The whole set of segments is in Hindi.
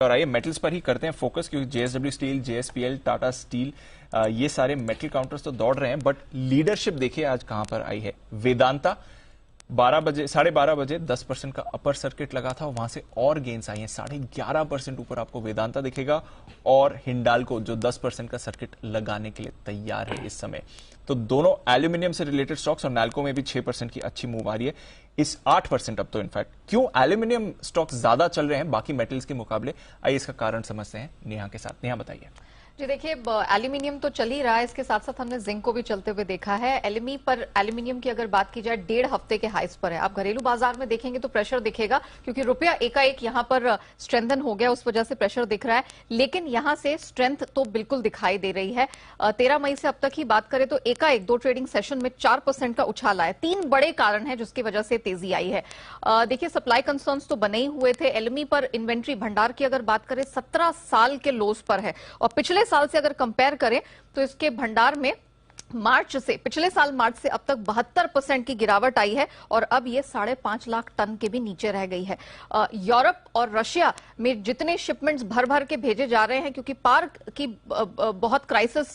और आइए मेटल्स पर ही करते हैं फोकस, क्योंकि JSW steel, JSPL, Tata steel, ये सारे मेटल काउंटर्स तो दौड़ रहे हैं, बट लीडरशिप देखिए आज कहां पर आई है। वेदांता 12 बजे 10% का अपर सर्किट लगा था, वहां से और गेन्स आई हैं, 11.5% ऊपर आपको वेदांता दिखेगा। और हिंडाल्को जो 10% का सर्किट लगाने के लिए तैयार है इस समय। तो दोनों एल्यूमिनियम से रिलेटेड स्टॉक्स, और नैल्को में भी 6% की अच्छी मूव आ रही है, इस 8% अब तो इनफैक्ट। क्यों एल्यूमिनियम स्टॉक्स ज्यादा चल रहे हैं बाकी मेटल्स के मुकाबले, आइए इसका कारण समझते हैं नेहा के साथ। नेहा बताइए। जी देखिए, एल्यूमिनियम तो चल ही रहा है, इसके साथ साथ हमने जिंक को भी चलते हुए देखा है। एलएमई पर एल्यूमिनियम की अगर बात की जाए 1.5 हफ्ते के हाइस पर है। आप घरेलू बाजार में देखेंगे तो प्रेशर दिखेगा, क्योंकि रुपया एकाएक यहां पर स्ट्रेंथन हो गया, उस वजह से प्रेशर दिख रहा है। लेकिन यहां से स्ट्रेंथ तो बिल्कुल दिखाई दे रही है। 13 मई से अब तक ही बात करें तो एकाएक 2 ट्रेडिंग सेशन में 4% का उछाल आया। 3 बड़े कारण है जिसकी वजह से तेजी आई है। देखिए, सप्लाई कंसर्न्स तो बने ही हुए थे। एलएमई पर इन्वेंट्री भंडार की अगर बात करें 17 साल के लोस पर है, और पिछले साल से अगर कंपेयर करें तो इसके भंडार में पिछले साल मार्च से अब तक 72% की गिरावट आई है, और अब ये 5.5 लाख टन के भी नीचे रह गई है। यूरोप और रशिया में जितने शिपमेंट्स भर भर के भेजे जा रहे हैं, क्योंकि पार की बहुत क्राइसिस,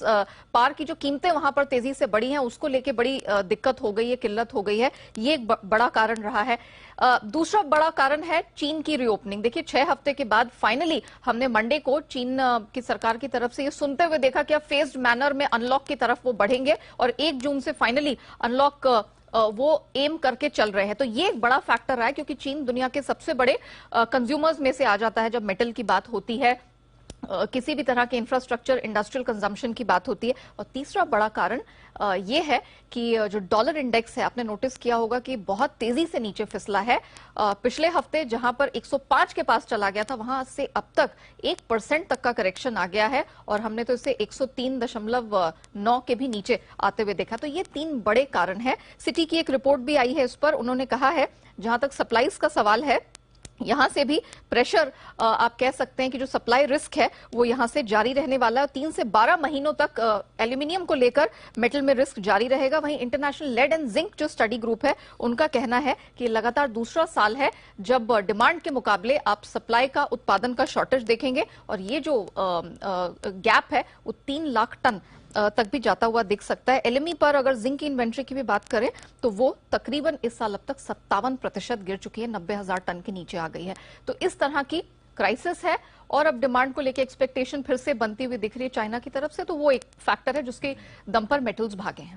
पार की जो कीमतें वहां पर तेजी से बढ़ी हैं, उसको लेके बड़ी दिक्कत हो गई है, किल्लत हो गई है। ये एक बड़ा कारण रहा है। दूसरा बड़ा कारण है चीन की रीओपनिंग। देखिए, 6 हफ्ते के बाद फाइनली हमने मंडे को चीन की सरकार की तरफ से ये सुनते हुए देखा कि अब फेज्ड मैनर में अनलॉक की तरफ वो बढ़ेंगे, और 1 जून से फाइनली अनलॉक वो एम करके चल रहे हैं। तो ये एक बड़ा फैक्टर रहा है, क्योंकि चीन दुनिया के सबसे बड़े कंज्यूमर्स में से आ जाता है जब मेटल की बात होती है, किसी भी तरह के इंफ्रास्ट्रक्चर, इंडस्ट्रियल कंजम्पशन की बात होती है। और तीसरा बड़ा कारण ये है कि जो डॉलर इंडेक्स है, आपने नोटिस किया होगा कि बहुत तेजी से नीचे फिसला है। पिछले हफ्ते जहां पर 105 के पास चला गया था, वहां से अब तक 1% तक का करेक्शन आ गया है, और हमने तो इसे 103.9 के भी नीचे आते हुए देखा। तो ये 3 बड़े कारण है। सिटी की एक रिपोर्ट भी आई है इस पर, उन्होंने कहा है जहां तक सप्लाईज का सवाल है, यहां से भी प्रेशर, आप कह सकते हैं कि जो सप्लाई रिस्क है वो यहां से जारी रहने वाला है। 3 से 12 महीनों तक एल्यूमिनियम को लेकर मेटल में रिस्क जारी रहेगा। वहीं इंटरनेशनल लेड एंड जिंक जो स्टडी ग्रुप है, उनका कहना है कि लगातार दूसरा साल है जब डिमांड के मुकाबले आप सप्लाई का, उत्पादन का शॉर्टेज देखेंगे, और ये जो गैप है वो 3 लाख टन तक भी जाता हुआ दिख सकता है। एलएमई पर अगर जिंक की इन्वेंट्री की भी बात करें तो वो तकरीबन इस साल अब तक 57% गिर चुकी है, 90,000 टन के नीचे आ गई है। तो इस तरह की क्राइसिस है, और अब डिमांड को लेकर एक्सपेक्टेशन फिर से बनती हुई दिख रही है चाइना की तरफ से। तो वो एक फैक्टर है जिसके दम पर मेटल्स भागे हैं।